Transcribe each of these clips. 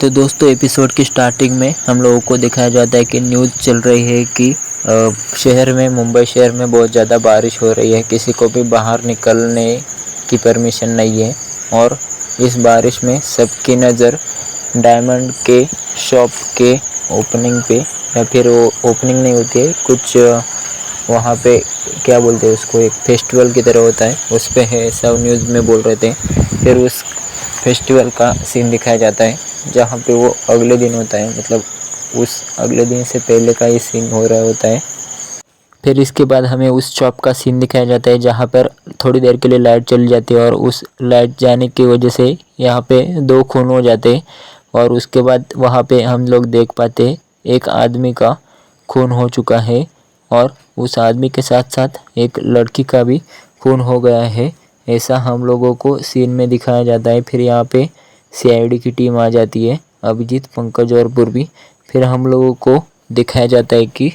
तो दोस्तों एपिसोड की स्टार्टिंग में हम लोगों को दिखाया जाता है कि न्यूज़ चल रही है कि शहर में मुंबई शहर में बहुत ज़्यादा बारिश हो रही है। किसी को भी बाहर निकलने की परमिशन नहीं है और इस बारिश में सबकी नज़र डायमंड के शॉप के ओपनिंग पे, या फिर वो ओपनिंग नहीं होती है, कुछ वहाँ पे क्या बोलते हैं उसको, एक फेस्टिवल की तरह होता है, उस पे है, सब न्यूज़ में बोल रहे थे। फिर उस फेस्टिवल का सीन दिखाया जाता है जहाँ पे वो अगले दिन होता है, मतलब उस अगले दिन से पहले का ये सीन हो रहा होता है। फिर इसके बाद हमें उस शॉप का सीन दिखाया जाता है जहाँ पर थोड़ी देर के लिए लाइट चली जाती है और उस लाइट जाने की वजह से यहाँ पे 2 खून हो जाते हैं। और उसके बाद वहाँ पे हम लोग देख पाते एक आदमी का खून हो चुका है और उस आदमी के साथ साथ एक लड़की का भी खून हो गया है, ऐसा हम लोगों को सीन में दिखाया जाता है। फिर यहाँ पे सीआईडी की टीम आ जाती है, अभिजीत, पंकज और पूर्वी। फिर हम लोगों को दिखाया जाता है कि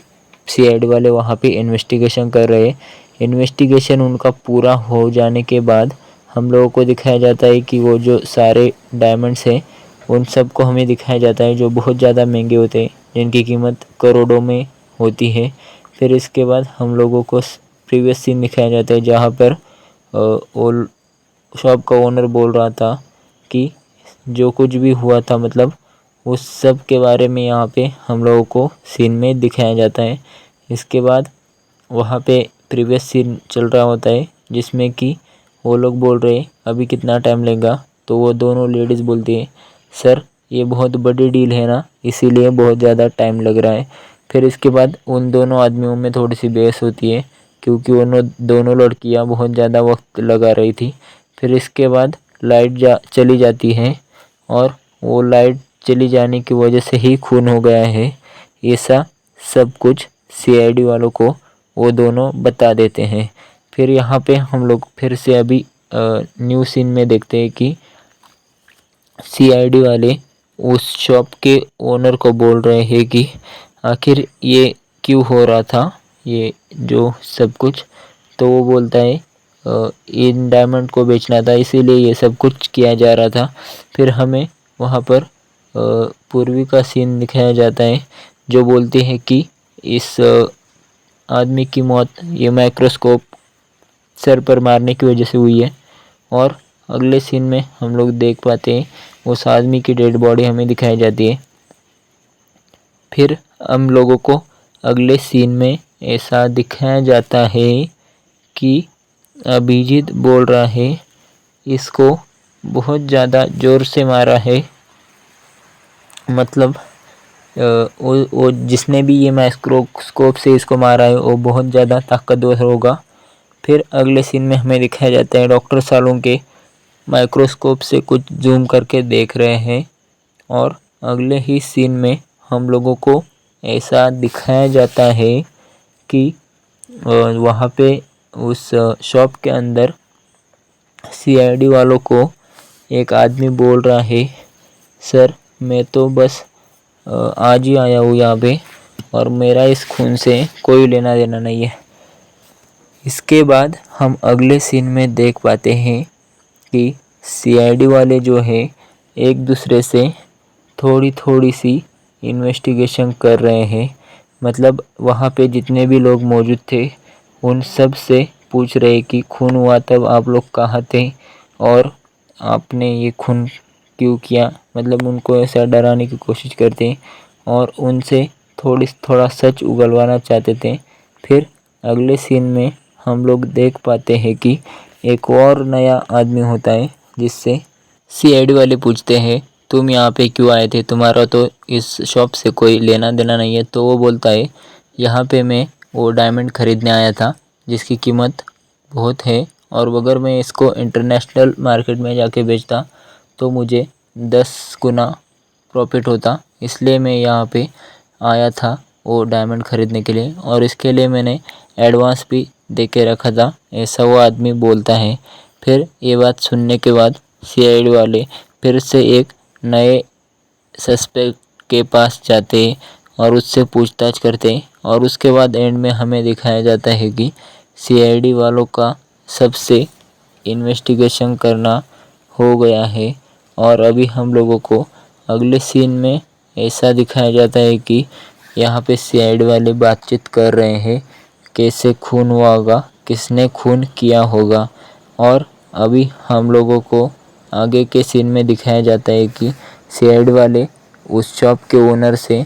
सीआईडी वाले वहाँ पे इन्वेस्टिगेशन कर रहे हैं। इन्वेस्टिगेशन उनका पूरा हो जाने के बाद हम लोगों को दिखाया जाता है कि वो जो सारे डायमंड्स हैं उन सब को हमें दिखाया जाता है, जो बहुत ज़्यादा महंगे होते हैं, जिनकी कीमत करोड़ों में होती है। फिर इसके बाद हम लोगों को प्रीवियस सीन दिखाया जाता है जहाँ पर शॉप का ओनर बोल रहा था कि जो कुछ भी हुआ था, मतलब उस सब के बारे में यहाँ पे हम लोगों को सीन में दिखाया जाता है। इसके बाद वहाँ पे प्रीवियस सीन चल रहा होता है जिसमें कि वो लोग बोल रहे अभी कितना टाइम लगेगा, तो वो दोनों लेडीज़ बोलती है सर ये बहुत बड़ी डील है ना, इसीलिए बहुत ज़्यादा टाइम लग रहा है। फिर इसके बाद उन दोनों आदमियों में थोड़ी सी बहस होती है क्योंकि उन्होंने दोनों लड़कियां बहुत ज़्यादा वक्त लगा रही थी। फिर इसके बाद लाइट चली जाती है और वो लाइट चली जाने की वजह से ही खून हो गया है, ऐसा सब कुछ सीआईडी वालों को वो दोनों बता देते हैं। फिर यहाँ पे हम लोग फिर से अभी न्यू सीन में देखते हैं कि सीआईडी वाले उस शॉप के ओनर को बोल रहे हैं कि आखिर ये क्यों हो रहा था, ये जो सब कुछ। तो वो बोलता है इन डायमंड को बेचना था, इसीलिए ये सब कुछ किया जा रहा था। फिर हमें वहाँ पर पूर्वी का सीन दिखाया जाता है जो बोलती है कि इस आदमी की मौत ये माइक्रोस्कोप सर पर मारने की वजह से हुई है। और अगले सीन में हम लोग देख पाते हैं उस आदमी की डेड बॉडी हमें दिखाई जाती है। फिर हम लोगों को अगले सीन में ऐसा दिखाया जाता है कि अभिजीत बोल रहा है इसको बहुत ज़्यादा ज़ोर से मारा है, मतलब वो जिसने भी ये माइक्रोस्कोप से इसको मारा है वो बहुत ज़्यादा ताकतवर होगा। फिर अगले सीन में हमें दिखाया जाता है डॉक्टर सालों के माइक्रोस्कोप से कुछ जूम करके देख रहे हैं और अगले ही सीन में हम लोगों को ऐसा दिखाया जाता है कि वहाँ पे उस शॉप के अंदर सीआईडी वालों को एक आदमी बोल रहा है सर मैं तो बस आज ही आया हूँ यहाँ पे और मेरा इस खून से कोई लेना देना नहीं है। इसके बाद हम अगले सीन में देख पाते हैं कि सीआईडी वाले जो है एक दूसरे से थोड़ी थोड़ी सी इन्वेस्टिगेशन कर रहे हैं, मतलब वहाँ पे जितने भी लोग मौजूद थे उन सब से पूछ रहे कि खून हुआ तब आप लोग कहाँ थे और आपने ये खून क्यों किया, मतलब उनको ऐसा डराने की कोशिश करते और उनसे थोड़ा सच उगलवाना चाहते थे। फिर अगले सीन में हम लोग देख पाते हैं कि एक और नया आदमी होता है जिससे सीआईडी वाले पूछते हैं तुम यहाँ पे क्यों आए थे, तुम्हारा तो इस शॉप से कोई लेना देना नहीं है। तो वो बोलता है यहाँ पे मैं वो डायमंड ख़रीदने आया था जिसकी कीमत बहुत है और अगर मैं इसको इंटरनेशनल मार्केट में जाके बेचता तो मुझे 10 गुना प्रॉफिट होता, इसलिए मैं यहाँ पे आया था वो डायमंड ख़रीदने के लिए और इसके लिए मैंने एडवांस भी दे के रखा था, ऐसा वो आदमी बोलता है। फिर ये बात सुनने के बाद सीआईडी वाले फिर से एक नए सस्पेक्ट के पास जाते और उससे पूछताछ करते और उसके बाद एंड में हमें दिखाया जाता है कि सीआईडी वालों का सबसे इन्वेस्टिगेशन करना हो गया है और अभी हम लोगों को अगले सीन में ऐसा दिखाया जाता है कि यहाँ पे सीआईडी वाले बातचीत कर रहे हैं कैसे खून हुआ होगा, किसने खून किया होगा। और अभी हम लोगों को आगे के सीन में दिखाया जाता है कि सीआईडी वाले उस शॉप के ओनर से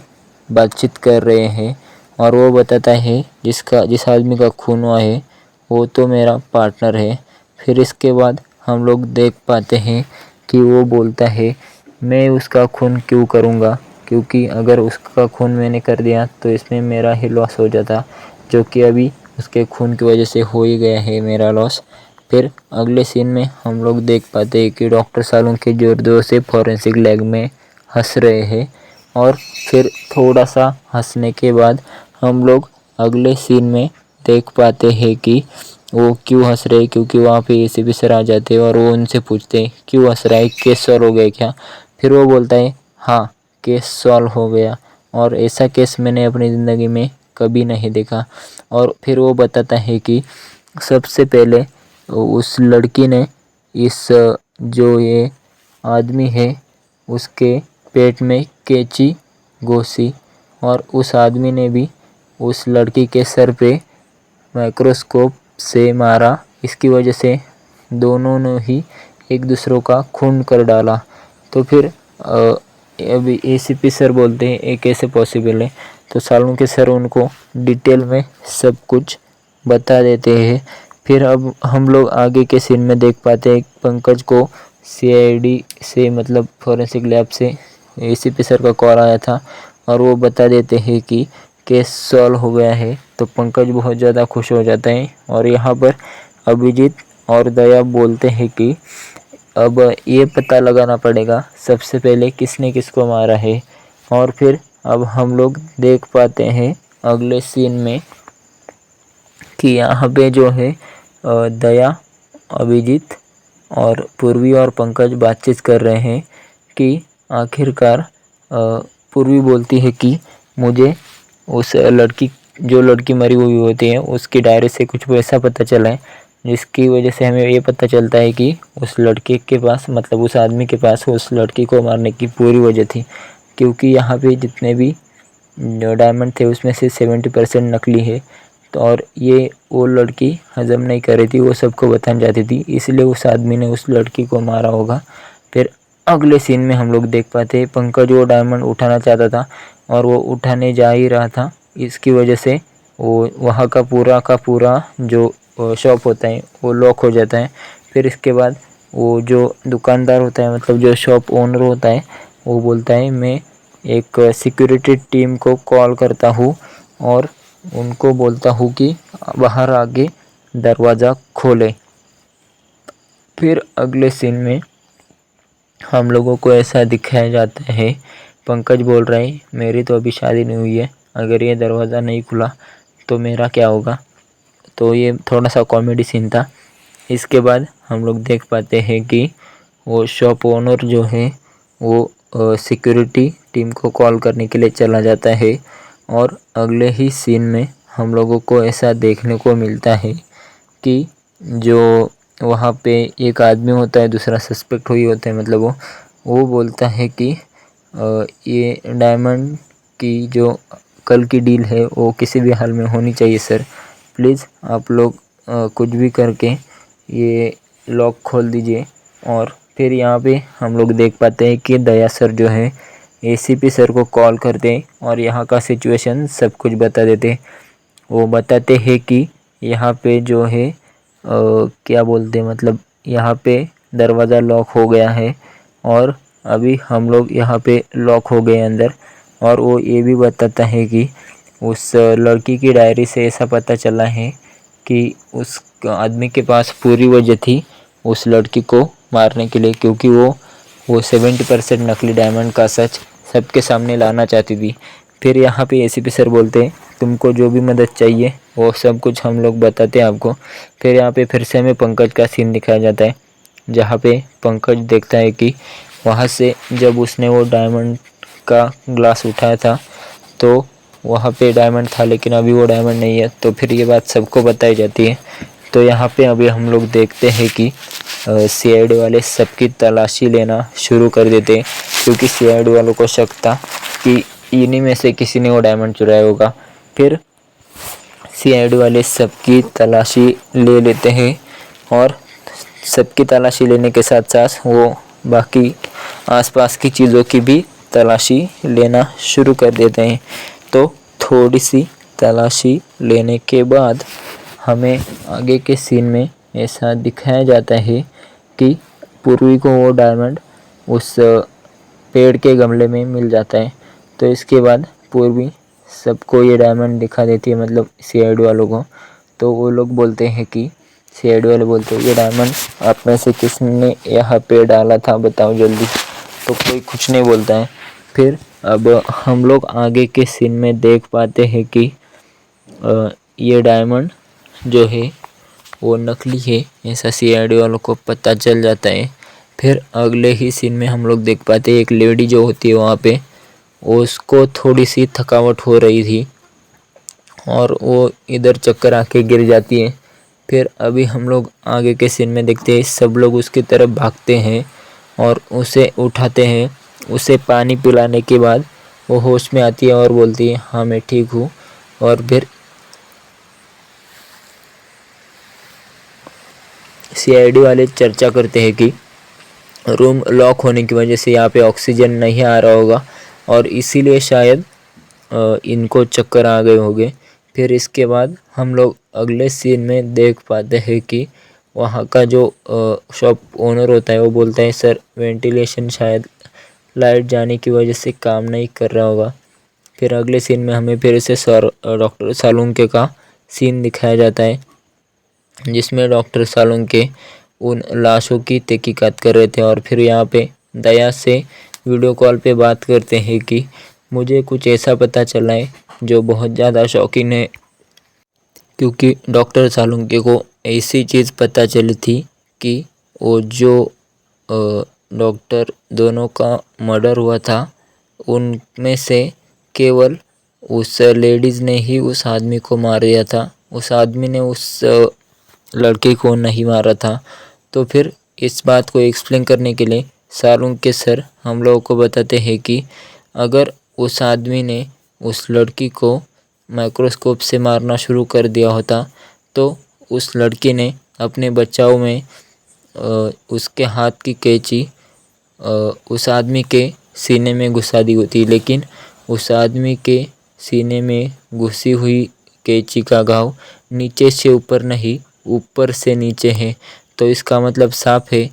बातचीत कर रहे हैं और वो बताता है जिस आदमी का खून हुआ है वो तो मेरा पार्टनर है। फिर इसके बाद हम लोग देख पाते हैं कि वो बोलता है मैं उसका खून क्यों करूँगा, क्योंकि अगर उसका खून मैंने कर दिया तो इसमें मेरा ही लॉस हो जाता, जो कि अभी उसके खून की वजह से हो ही गया है मेरा लॉस। फिर अगले सीन में हम लोग देख पाते हैं कि डॉक्टर सालुंखे जोर जोर से फॉरेंसिक लैब में हंस रहे हैं। और फिर थोड़ा सा हंसने के बाद हम लोग अगले सीन में देख पाते हैं कि वो क्यों हंस रहे, क्योंकि वहाँ पे एसीपी सर आ जाते हैं और वो उनसे पूछते हैं क्यों हंस रहा है, केस सॉल्व हो गया क्या। फिर वो बोलता है हाँ केस सॉल्व हो गया और ऐसा केस मैंने अपनी ज़िंदगी में कभी नहीं देखा। और फिर वो बताता है कि सबसे पहले उस लड़की ने इस जो ये आदमी है उसके पेट में कैंची घोंसी और उस आदमी ने भी उस लड़की के सर पे माइक्रोस्कोप से मारा। इसकी वजह से दोनों ने ही एक दूसरों का खून कर डाला। तो फिर अभी एसीपी सर बोलते हैं ये कैसे पॉसिबल है। तो सालुंखे सर उनको डिटेल में सब कुछ बता देते हैं। फिर अब हम लोग आगे के सीन में देख पाते हैं पंकज को सीआईडी से मतलब फॉरेंसिक लैब से एसीपी सर का कॉल आया था और वो बता देते हैं कि केस सॉल्व हो गया है। तो पंकज बहुत ज़्यादा खुश हो जाता है और यहाँ पर अभिजीत और दया बोलते हैं कि अब ये पता लगाना पड़ेगा सबसे पहले किसने किसको मारा है। और फिर अब हम लोग देख पाते हैं अगले सीन में कि यहाँ पे जो है दया, अभिजीत और पूर्वी और पंकज बातचीत कर रहे हैं कि आखिरकार पूर्वी बोलती है कि मुझे उस लड़की जो लड़की मरी हुई होती है उसकी डायरी से कुछ वैसा पता चला है जिसकी वजह से हमें ये पता चलता है कि उस लड़के के पास मतलब उस आदमी के पास उस लड़की को मारने की पूरी वजह थी। क्योंकि यहाँ पे जितने भी डायमंड थे उसमें से 70% नकली है। तो और ये वो लड़की हजम नहीं कर रही थी, वो सबको बताने जाती थी, इसलिए उस आदमी ने उस लड़की को मारा होगा। फिर अगले सीन में हम लोग देख पाते हैं पंकज वो डायमंड उठाना चाहता था और वो उठाने जा ही रहा था। इसकी वजह से वो वहाँ का पूरा जो शॉप होता है वो लॉक हो जाता है। फिर इसके बाद वो जो दुकानदार होता है मतलब जो शॉप ओनर होता है वो बोलता है मैं एक सिक्योरिटी टीम को कॉल करता हूँ और उनको बोलता हूँ कि बाहर आके दरवाज़ा खोले। फिर अगले सीन में हम लोगों को ऐसा दिखाया जाता है पंकज बोल रहा है मेरी तो अभी शादी नहीं हुई है, अगर ये दरवाज़ा नहीं खुला तो मेरा क्या होगा। तो ये थोड़ा सा कॉमेडी सीन था। इसके बाद हम लोग देख पाते हैं कि वो शॉप ओनर जो है वो सिक्योरिटी टीम को कॉल करने के लिए चला जाता है। और अगले ही सीन में हम लोगों को ऐसा देखने को मिलता है कि जो वहाँ पे एक आदमी होता है दूसरा सस्पेक्ट हुई होता है मतलब वो बोलता है कि ये डायमंड की जो कल की डील है वो किसी भी हाल में होनी चाहिए सर, प्लीज़ आप लोग कुछ भी करके ये लॉक खोल दीजिए। और फिर यहाँ पे हम लोग देख पाते हैं कि दया सर जो है एसीपी सर को कॉल करते और यहाँ का सिचुएशन सब कुछ बता देते। वो बताते हैं कि यहाँ पे जो है क्या बोलते हैं मतलब यहाँ पे दरवाज़ा लॉक हो गया है और अभी हम लोग यहाँ पे लॉक हो गए अंदर। और वो ये भी बताता है कि उस लड़की की डायरी से ऐसा पता चला है कि उस आदमी के पास पूरी वजह थी उस लड़की को मारने के लिए, क्योंकि वो 70% नकली डायमंड का सच सबके सामने लाना चाहती थी। फिर यहाँ पे एसीपी सर बोलते हैं तुमको जो भी मदद चाहिए वो सब कुछ हम लोग बताते हैं आपको। फिर यहाँ पे फिर से हमें पंकज का सीन दिखाया जाता है जहाँ पे पंकज देखता है कि वहाँ से जब उसने वो डायमंड का ग्लास उठाया था तो वहाँ पे डायमंड था लेकिन अभी वो डायमंड नहीं है। तो फिर ये बात सबको बताई जाती है। तो यहाँ पे अभी हम लोग देखते हैं कि सीआईडी वाले सबकी तलाशी लेना शुरू कर देते, क्योंकि सीआईडी वालों को शक था कि इन्हीं में से किसी ने वो डायमंड चुराया होगा। फिर सीआईडी वाले सबकी तलाशी ले लेते हैं और सबकी तलाशी लेने के साथ साथ वो बाकी आसपास की चीज़ों की भी तलाशी लेना शुरू कर देते हैं। तो थोड़ी सी तलाशी लेने के बाद हमें आगे के सीन में ऐसा दिखाया जाता है कि पूर्वी को वो डायमंड उस पेड़ के गमले में मिल जाता है। तो इसके बाद पूर्वी सबको ये डायमंड दिखा देती है, मतलब सीआईडी वालों को। तो वो लोग बोलते हैं कि सीआईडी वाले बोलते हैं ये डायमंड आप में से किसने यहाँ पे डाला था, बताओ जल्दी। तो कोई कुछ नहीं बोलता है। फिर अब हम लोग आगे के सीन में देख पाते हैं कि ये डायमंड जो है वो नकली है, ऐसा सीआईडी वालों को पता चल जाता है। फिर अगले ही सीन में हम लोग देख पाते हैं एक लेडी जो होती है वहाँ पे, उसको थोड़ी सी थकावट हो रही थी और वो इधर चक्कर आके गिर जाती है। फिर अभी हम लोग आगे के सीन में देखते हैं सब लोग उसकी तरफ भागते हैं और उसे उठाते हैं। उसे पानी पिलाने के बाद वो होश में आती है और बोलती है हाँ मैं ठीक हूँ। और फिर सीआईडी वाले चर्चा करते हैं कि रूम लॉक होने की वजह से यहाँ पे ऑक्सीजन नहीं आ रहा होगा और इसीलिए शायद इनको चक्कर आ गए होंगे। फिर इसके बाद हम लोग अगले सीन में देख पाते हैं कि वहाँ का जो शॉप ओनर होता है वो बोलता है सर वेंटिलेशन शायद लाइट जाने की वजह से काम नहीं कर रहा होगा। फिर अगले सीन में हमें फिर से डॉक्टर सालुंके का सीन दिखाया जाता है, जिसमें डॉक्टर सालुंके उन लाशों की तहकीकात कर रहे थे। और फिर यहाँ पे दया से वीडियो कॉल पे बात करते हैं कि मुझे कुछ ऐसा पता चला है जो बहुत ज़्यादा शौकीन है, क्योंकि डॉक्टर सालुंके को ऐसी चीज़ पता चली थी कि वो जो डॉक्टर दोनों का मर्डर हुआ था उनमें से केवल उस लेडीज़ ने ही उस आदमी को मार दिया था, उस आदमी ने उस लड़के को नहीं मारा था। तो फिर इस बात को एक्सप्लेन करने के लिए सालुंके सर हम लोगों को बताते हैं कि अगर उस आदमी ने उस लड़की को माइक्रोस्कोप से मारना शुरू कर दिया होता तो उस लड़की ने अपने बचाव में उसके हाथ की कैंची उस आदमी के सीने में घुसा दी होती, लेकिन उस आदमी के सीने में घुसी हुई कैंची का घाव नीचे से ऊपर नहीं ऊपर से नीचे है। तो इसका मतलब साफ है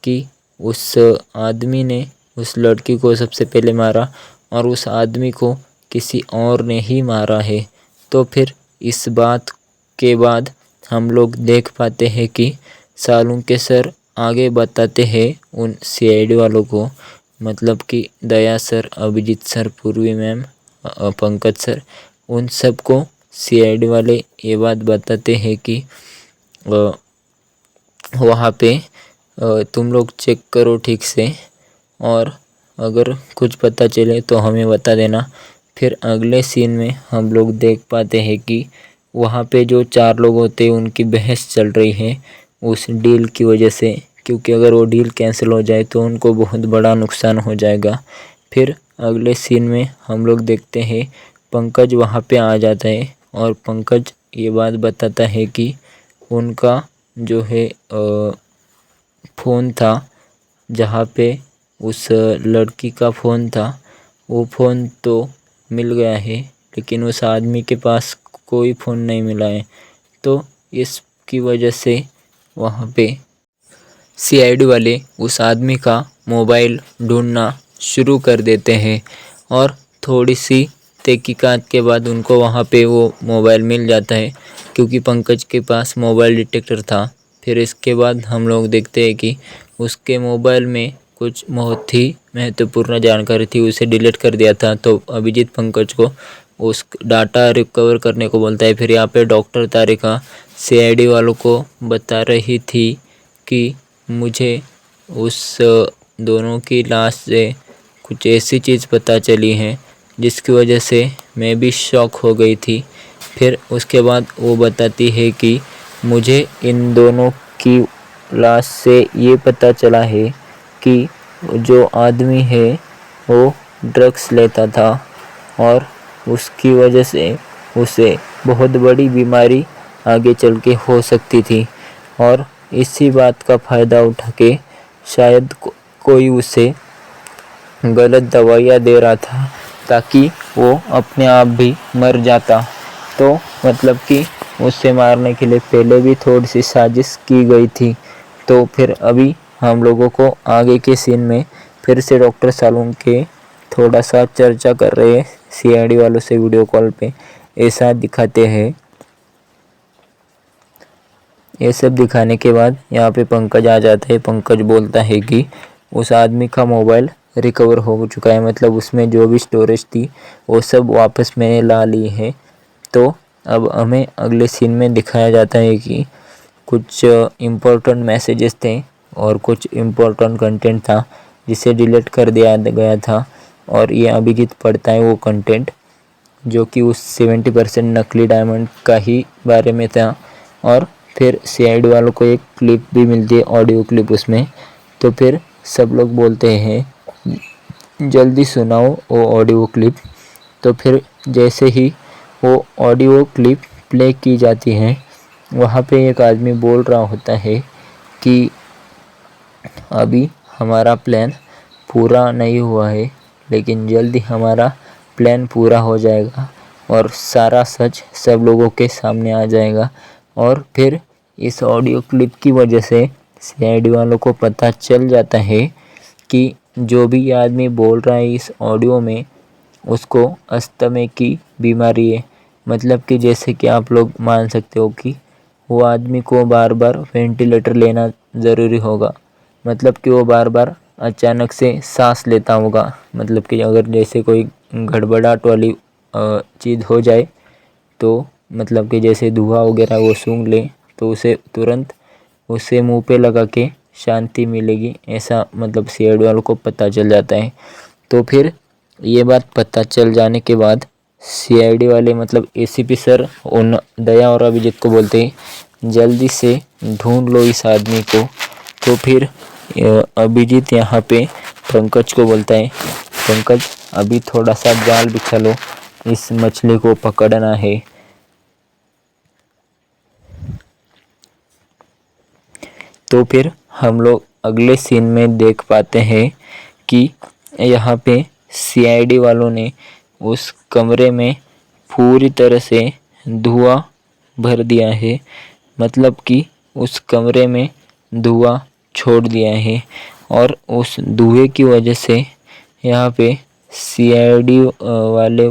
कि उस आदमी ने उस लड़की को सबसे पहले मारा और उस आदमी को किसी और ने ही मारा है। तो फिर इस बात के बाद हम लोग देख पाते हैं कि सालुंके सर आगे बताते हैं उन सीआईडी वालों को, मतलब कि दया सर, अभिजीत सर, पूर्वी मैम, पंकज सर, उन सब को सीआईडी वाले ये बात बताते हैं कि वहाँ पे तुम लोग चेक करो ठीक से और अगर कुछ पता चले तो हमें बता देना। फिर अगले सीन में हम लोग देख पाते हैं कि वहाँ पे जो 4 लोग होते हैं उनकी बहस चल रही है उस डील की वजह से, क्योंकि अगर वो डील कैंसिल हो जाए तो उनको बहुत बड़ा नुकसान हो जाएगा। फिर अगले सीन में हम लोग देखते हैं पंकज वहाँ पे आ जाता है और पंकज ये बात बताता है कि उनका जो है फ़ोन था, जहाँ पे उस लड़की का फ़ोन था, वो फ़ोन तो मिल गया है लेकिन उस आदमी के पास कोई फ़ोन नहीं मिला है। तो इसकी वजह से वहाँ पे सीआईडी वाले उस आदमी का मोबाइल ढूंढना शुरू कर देते हैं और थोड़ी सी तहकीकात के बाद उनको वहाँ पे वो मोबाइल मिल जाता है, क्योंकि पंकज के पास मोबाइल डिटेक्टर था। फिर इसके बाद हम लोग देखते हैं कि उसके मोबाइल में कुछ बहुत ही महत्वपूर्ण जानकारी थी, उसे डिलीट कर दिया था। तो अभिजीत पंकज को उस डाटा रिकवर करने को बोलता है। फिर यहाँ पे डॉक्टर तारिका सीआईडी वालों को बता रही थी कि मुझे उस दोनों की लाश से कुछ ऐसी चीज़ पता चली है जिसकी वजह से मैं भी शॉक हो गई थी। फिर उसके बाद वो बताती है कि मुझे इन दोनों की लाश से ये पता चला है कि जो आदमी है वो ड्रग्स लेता था और उसकी वजह से उसे बहुत बड़ी बीमारी आगे चल के हो सकती थी। और इसी बात का फ़ायदा उठा के शायद कोई उसे गलत दवाइयाँ दे रहा था ताकि वो अपने आप भी मर जाता। तो मतलब कि उसे मारने के लिए पहले भी थोड़ी सी साजिश की गई थी। तो फिर अभी हम लोगों को आगे के सीन में फिर से डॉक्टर सालून के थोड़ा सा चर्चा कर रहे हैं सीआईडी वालों से वीडियो कॉल पे, ऐसा दिखाते हैं। ये सब दिखाने के बाद यहाँ पे पंकज आ जाता है। पंकज बोलता है कि उस आदमी का मोबाइल रिकवर हो चुका है, मतलब उसमें जो भी स्टोरेज थी वो सब वापस मैंने ला ली है। तो अब हमें अगले सीन में दिखाया जाता है कि कुछ इम्पोर्टेंट मैसेजेस थे और कुछ इम्पोर्टेंट कंटेंट था जिसे डिलीट कर दिया गया था। और ये अभिजीत पढ़ता है वो कंटेंट जो कि उस 70% नकली डायमंड का ही बारे में था। और फिर सीआईडी वालों को एक क्लिप भी मिलती है, ऑडियो क्लिप उसमें। तो फिर सब लोग बोलते हैं जल्दी सुनाओ वो ऑडियो क्लिप। तो फिर जैसे ही वो ऑडियो क्लिप प्ले की जाती है वहाँ पे एक आदमी बोल रहा होता है कि अभी हमारा प्लान पूरा नहीं हुआ है, लेकिन जल्दी हमारा प्लान पूरा हो जाएगा और सारा सच सब लोगों के सामने आ जाएगा। और फिर इस ऑडियो क्लिप की वजह से सीआईडी वालों को पता चल जाता है कि जो भी आदमी बोल रहा है इस ऑडियो में उसको अस्थमा की बीमारी है। मतलब कि जैसे कि आप लोग मान सकते हो कि वो आदमी को बार बार वेंटिलेटर लेना ज़रूरी होगा, मतलब कि वो बार बार अचानक से सांस लेता होगा। मतलब कि अगर जैसे कोई गड़बड़ाहट वाली चीज़ हो जाए तो मतलब कि जैसे धुआं वगैरह वो सूंघ ले तो उसे तुरंत उसे मुंह पे लगा के शांति मिलेगी, ऐसा मतलब सीआईडी वालों को पता चल जाता है। तो फिर ये बात पता चल जाने के बाद सीआईडी वाले मतलब एसीपी सर उन दया और अभिजीत को बोलते हैं जल्दी से ढूंढ लो इस आदमी को। तो फिर अभिजीत यहाँ पे पंकज को बोलता है पंकज अभी थोड़ा सा जाल बिछा लो, इस मछली को पकड़ना है। तो फिर हम लोग अगले सीन में देख पाते हैं कि यहाँ पे सीआईडी वालों ने उस कमरे में पूरी तरह से धुआं भर दिया है, मतलब कि उस कमरे में धुआं छोड़ दिया है। और उस धुएं की वजह से यहाँ पे सीआईडी वाले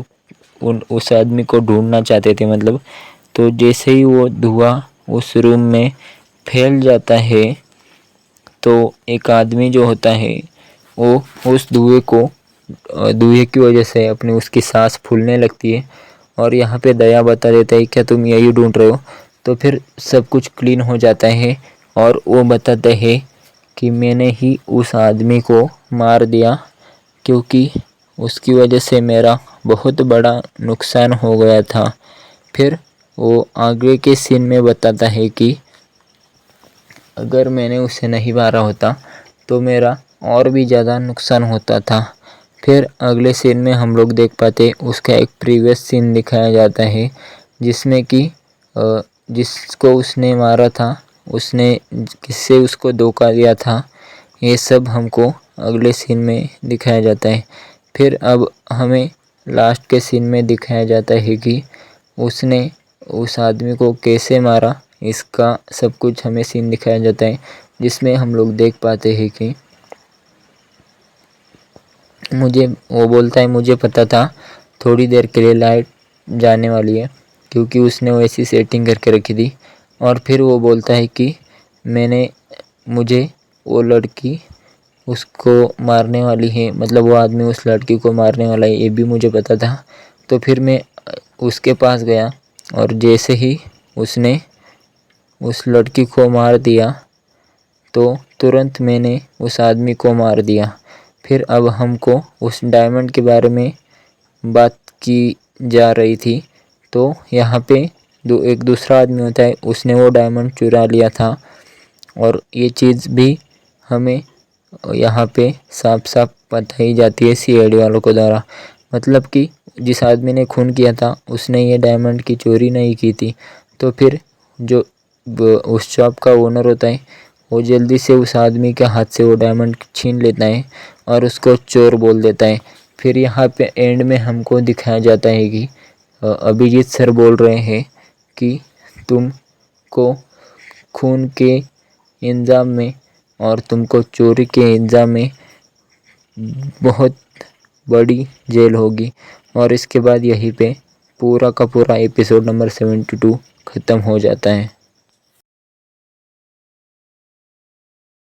उस आदमी को ढूंढना चाहते थे, मतलब तो जैसे ही वो धुआं उस रूम में फैल जाता है तो एक आदमी जो होता है वो उस धुएं की वजह से अपनी उसकी सांस फूलने लगती है। और यहाँ पे दया बता देता है क्या तुम यही ढूंढ रहे हो। तो फिर सब कुछ क्लीन हो जाता है और वो बताता है कि मैंने ही उस आदमी को मार दिया क्योंकि उसकी वजह से मेरा बहुत बड़ा नुकसान हो गया था। फिर वो आगे के सीन में बताता है कि अगर मैंने उसे नहीं मारा होता तो मेरा और भी ज़्यादा नुकसान होता था। फिर अगले सीन में हम लोग देख पाते उसका एक प्रीवियस सीन दिखाया जाता है जिसमें कि जिसको उसने मारा था उसने किससे उसको धोखा दिया था, ये सब हमको अगले सीन में दिखाया जाता है। फिर अब हमें लास्ट के सीन में दिखाया जाता है कि उसने उस आदमी को कैसे मारा, इसका सब कुछ हमें सीन दिखाया जाता है जिसमें हम लोग देख पाते हैं कि वो बोलता है मुझे पता था थोड़ी देर के लिए लाइट जाने वाली है क्योंकि उसने वैसी सेटिंग करके रखी थी। और फिर वो बोलता है कि मुझे वो लड़की उसको मारने वाली है, मतलब वो आदमी उस लड़की को मारने वाला है ये भी मुझे पता था। तो फिर मैं उसके पास गया और जैसे ही उसने उस लड़की को मार दिया तो तुरंत मैंने उस आदमी को मार दिया। फिर अब हमको उस डायमंड के बारे में बात की जा रही थी। तो यहाँ पे एक दूसरा आदमी होता है, उसने वो डायमंड चुरा लिया था और ये चीज़ भी हमें यहाँ पे साफ साफ बताई जाती है सीआईडी वालों के द्वारा। मतलब कि जिस आदमी ने खून किया था उसने ये डायमंड की चोरी नहीं की थी। तो फिर जो उस शॉप का ओनर होता है वो जल्दी से उस आदमी के हाथ से वो डायमंड छीन लेता है और उसको चोर बोल देता है। फिर यहाँ पे एंड में हमको दिखाया जाता है कि अभिजीत सर बोल रहे हैं कि तुमको खून के इल्ज़ाम में और तुमको चोरी के इल्ज़ाम में बहुत बड़ी जेल होगी। और इसके बाद यहीं पे पूरा का पूरा एपिसोड नंबर 72 ख़त्म हो जाता है।